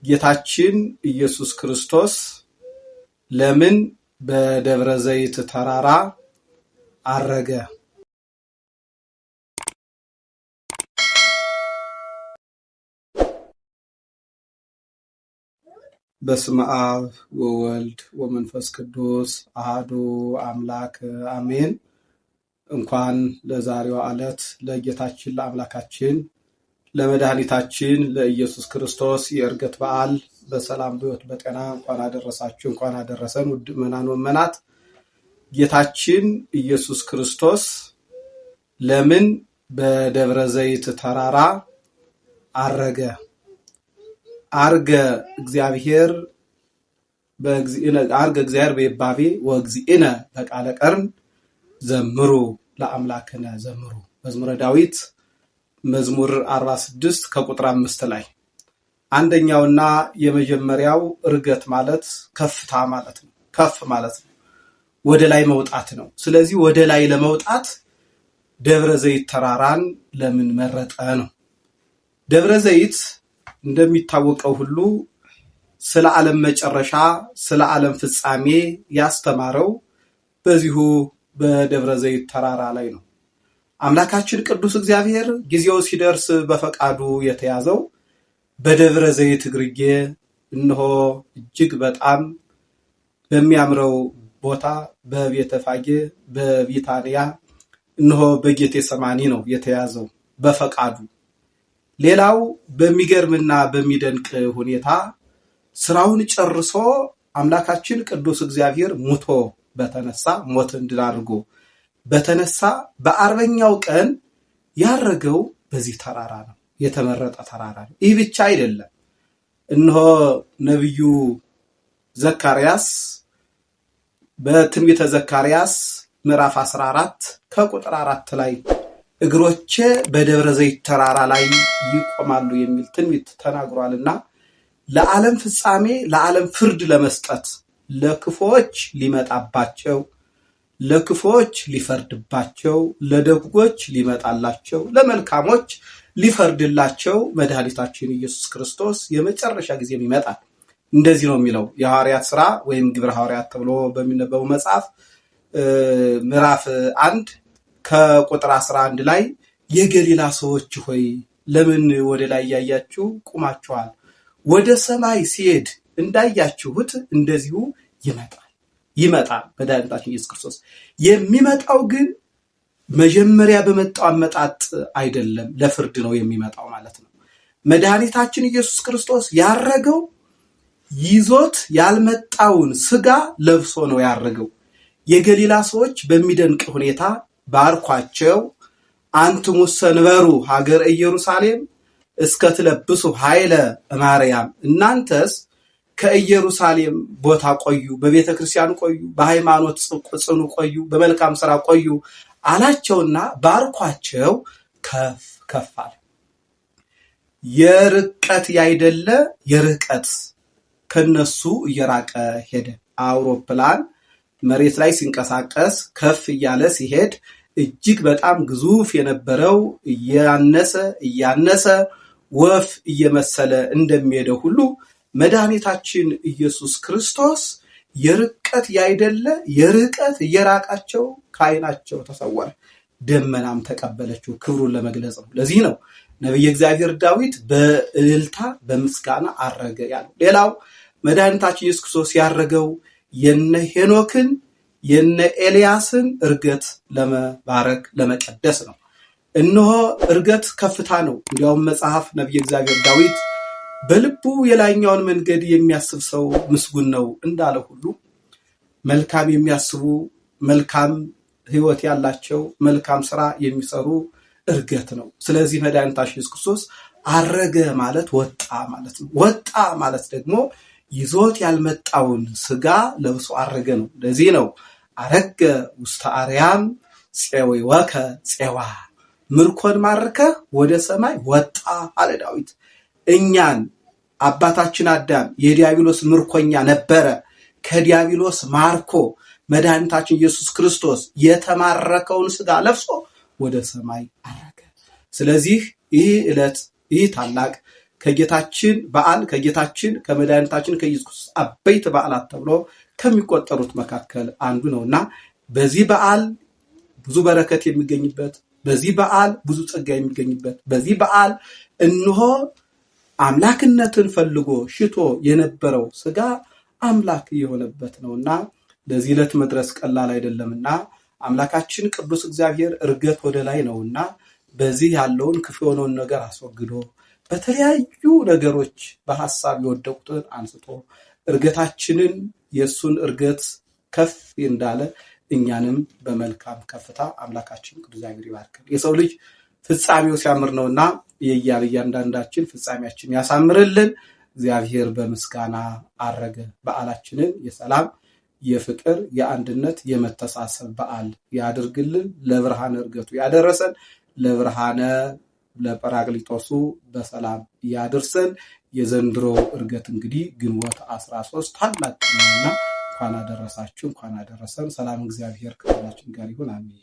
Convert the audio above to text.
ጌታችን ኢየሱስ ክርስቶስ ለምን በደብረ ዘይት ተራራ አረገ? በስመ አብ ወወልድ ወመንፈስ ቅዱስ አሐዱ አምላክ አሜን። እንኳን ለዛሬው ዕለት ለጌታችን ለአምላካችን ለመድኃኒታችን ለኢየሱስ ክርስቶስ የዕርገት በዓል በሰላም በሕይወት በጤና እንኳን አደረሳችሁ፣ እንኳን አደረሰን። ውድ ምእመናን ወመናት፣ ጌታችን ኢየሱስ ክርስቶስ ለምን በደብረ ዘይት ተራራ አረገ? አርገ እግዚአብሔር በይባቤ ወእግዚእነ በቃለ ቀርን ዘምሩ ለአምላክነ ዘምሩ። መዝሙረ ዳዊት መዝሙር 46 ከቁጥር 5 ላይ አንደኛውና የመጀመሪያው ዕርገት ማለት ከፍታ ማለት ነው። ከፍ ማለት ነው፣ ወደ ላይ መውጣት ነው። ስለዚህ ወደ ላይ ለመውጣት ደብረ ዘይት ተራራን ለምን መረጠ ነው። ደብረ ዘይት እንደሚታወቀው ሁሉ ስለ ዓለም መጨረሻ ስለ ዓለም ፍጻሜ ያስተማረው በዚሁ በደብረ ዘይት ተራራ ላይ ነው። አምላካችን ቅዱስ እግዚአብሔር ጊዜው ሲደርስ በፈቃዱ የተያዘው በደብረ ዘይት ግርጌ እነሆ እጅግ በጣም በሚያምረው ቦታ በቤተፋጌ በቢታንያ እነሆ በጌቴሰማኒ ነው የተያዘው በፈቃዱ። ሌላው በሚገርምና በሚደንቅ ሁኔታ ስራውን ጨርሶ አምላካችን ቅዱስ እግዚአብሔር ሙቶ በተነሳ ሞትን ድል አድርጎ በተነሳ በ40ኛው ቀን ያረገው በዚህ ተራራ ነው። የተመረጠ ተራራ ነው። ይህ ብቻ አይደለም። እነሆ ነብዩ ዘካርያስ በትንቢተ ዘካርያስ ምዕራፍ 14 ከቁጥር 4 ላይ እግሮቼ በደብረ ዘይት ተራራ ላይ ይቆማሉ የሚል ትንቢት ተናግሯልና ለዓለም ፍጻሜ ለዓለም ፍርድ ለመስጠት ለክፎች ሊመጣባቸው ለክፎች ሊፈርድባቸው ለደጎች ሊመጣላቸው ለመልካሞች ሊፈርድላቸው መድኃኒታችን ኢየሱስ ክርስቶስ የመጨረሻ ጊዜ ይመጣል። እንደዚህ ነው የሚለው የሐዋርያት ሥራ ወይም ግብረ ሐዋርያት ተብሎ በሚነበበው መጽሐፍ ምዕራፍ 1 ከቁጥር 11 ላይ የገሊላ ሰዎች ሆይ ለምን ወደ ላይ ያያችሁ ቁማችኋል? ወደ ሰማይ ሲሄድ እንዳያችሁት እንደዚሁ ይመጣል መድኃኒታችን ኢየሱስ ክርስቶስ። የሚመጣው ግን መጀመሪያ በመጣው አመጣጥ አይደለም፣ ለፍርድ ነው የሚመጣው ማለት ነው። መድኃኒታችን ኢየሱስ ክርስቶስ ያረገው ይዞት ያልመጣውን ስጋ ለብሶ ነው ያረገው። የገሊላ ሰዎች በሚደንቅ ሁኔታ ባርኳቸው አንትሙሰ ንበሩ ሀገር ኢየሩሳሌም እስከትለብሱ ኃይለ ማርያም፣ እናንተስ ከኢየሩሳሌም ቦታ ቆዩ፣ በቤተ ክርስቲያን ቆዩ፣ በሃይማኖት ጽኑ ቆዩ፣ በመልካም ሥራ ቆዩ አላቸውና ባርኳቸው ከፍ አለ። የርቀት ያይደለ የርቀት ከነሱ እየራቀ ሄደ። አውሮፕላን መሬት ላይ ሲንቀሳቀስ ከፍ እያለ ሲሄድ እጅግ በጣም ግዙፍ የነበረው እያነሰ ወፍ እየመሰለ እንደሚሄደው ሁሉ መድኃኒታችን ኢየሱስ ክርስቶስ የርቀት ያይደለ የርቀት እየራቃቸው ከዓይናቸው ተሰወረ፣ ደመናም ተቀበለችው። ክብሩን ለመግለጽ ነው። ለዚህ ነው ነቢየ እግዚአብሔር ዳዊት በእልልታ በምስጋና አረገ ያለው። ሌላው መድኃኒታችን ኢየሱስ ክርስቶስ ያረገው የነ ሄኖክን የነ ኤልያስን ዕርገት ለመባረክ ለመቀደስ ነው። እነሆ ዕርገት ከፍታ ነው። እንዲያውም መጽሐፍ ነቢየ እግዚአብሔር ዳዊት በልቡ የላይኛውን መንገድ የሚያስብ ሰው ምስጉን ነው እንዳለ ሁሉ መልካም የሚያስቡ መልካም ሕይወት ያላቸው መልካም ስራ የሚሰሩ ዕርገት ነው። ስለዚህ መድኃኒታችን ኢየሱስ ክርስቶስ አረገ ማለት ወጣ ማለት ነው። ወጣ ማለት ደግሞ ይዞት ያልመጣውን ስጋ ለብሶ አረገ ነው። ለዚህ ነው አረገ ውስተ አርያም ፄወከ ፄዋ፣ ምርኮን ማርከህ ወደ ሰማይ ወጣ አለ ዳዊት። እኛን አባታችን አዳም የዲያብሎስ ምርኮኛ ነበረ። ከዲያብሎስ ማርኮ መድኃኒታችን ኢየሱስ ክርስቶስ የተማረከውን ስጋ ለብሶ ወደ ሰማይ አረገ። ስለዚህ ይህ ዕለት ይህ ታላቅ ከጌታችን በዓል ከመድኃኒታችን ከኢየሱስ ክርስቶስ አበይት በዓላት ተብሎ ከሚቆጠሩት መካከል አንዱ ነውና በዚህ በዓል ብዙ በረከት የሚገኝበት፣ በዚህ በዓል ብዙ ጸጋ የሚገኝበት፣ በዚህ በዓል እነሆ አምላክነትን ፈልጎ ሽቶ የነበረው ስጋ አምላክ የሆነበት ነውና ለዚህ ዕለት መድረስ ቀላል አይደለምና አምላካችን ቅዱስ እግዚአብሔር እርገት ወደ ላይ ነውና በዚህ ያለውን ክፉ የሆነውን ነገር አስወግዶ በተለያዩ ነገሮች በሐሳብ የወደቁትን አንስቶ እርገታችንን የሱን እርገት ከፍ እንዳለ እኛንም በመልካም ከፍታ አምላካችን ቅዱስ እግዚአብሔር ይባርካል። የሰው ልጅ ፍጻሜው ሲያምር ነውና እያንዳንዳችን ፍጻሜያችን ያሳምርልን። እግዚአብሔር በምስጋና አረገ። በዓላችንን የሰላም የፍቅር የአንድነት የመተሳሰብ በዓል ያድርግልን። ለብርሃነ እርገቱ ያደረሰን ለብርሃነ ለጰራቅሊጦሱ በሰላም ያድርሰን። የዘንድሮ እርገት እንግዲህ ግንቦት 13 ታላቅ ነውና እንኳን አደረሳችሁ እንኳን አደረሰን። ሰላም እግዚአብሔር ከሁላችን ጋር ይሁን። አሜን።